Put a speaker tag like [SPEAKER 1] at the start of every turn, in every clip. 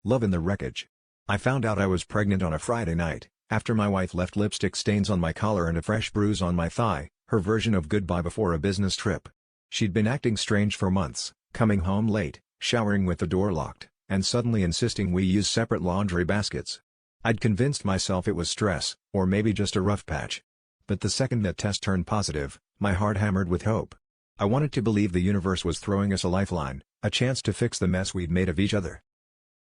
[SPEAKER 1] Love in the Wreckage. I found out I was pregnant on a Friday night, after my wife left lipstick stains on my collar and a fresh bruise on my thigh, her version of goodbye before a business trip. She'd been acting strange for months, coming home late, showering with the door locked, and suddenly insisting we use separate laundry baskets. I'd convinced myself it was stress, or maybe just a rough patch. But the second that test turned positive, my heart hammered with hope. I wanted to believe the universe was throwing us a lifeline, a chance to fix the mess we'd made of each other.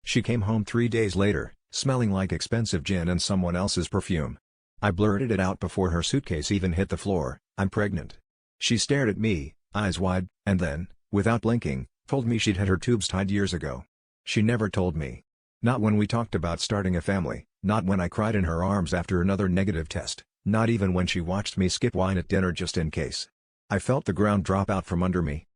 [SPEAKER 1] She came home 3 days later, smelling like expensive gin and someone else's perfume. I blurted it out before her suitcase even hit the floor, "I'm pregnant." She stared at me, eyes wide, and then, without blinking, told me she'd had her tubes tied years ago. She never told me. Not when we talked about starting a family, not when I cried in her arms after another negative test, not even when she watched me skip wine at dinner just in case. I felt the ground drop out from under me.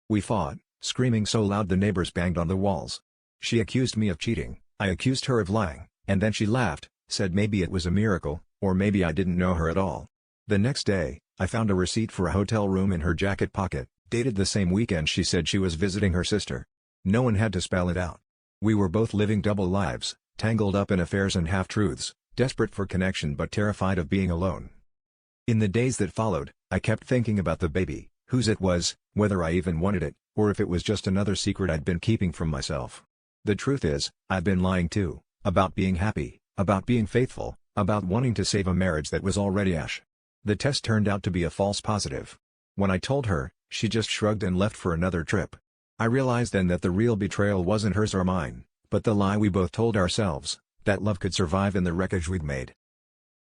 [SPEAKER 1] We fought, screaming so loud the neighbors banged on the walls. She accused me of cheating, I accused her of lying, and then she laughed, said maybe it was a miracle, or maybe I didn't know her at all. The next day, I found a receipt for a hotel room in her jacket pocket, dated the same weekend she said she was visiting her sister. No one had to spell it out. We were both living double lives, tangled up in affairs and half-truths, desperate for connection but terrified of being alone. In the days that followed, I kept thinking about the baby, whose it was, whether I even wanted it, or if it was just another secret I'd been keeping from myself. The truth is, I'd been lying too, about being happy, about being faithful, about wanting to save a marriage that was already ash. The test turned out to be a false positive. When I told her, she just shrugged and left for another trip. I realized then that the real betrayal wasn't hers or mine, but the lie we both told ourselves, that love could survive in the wreckage we'd made.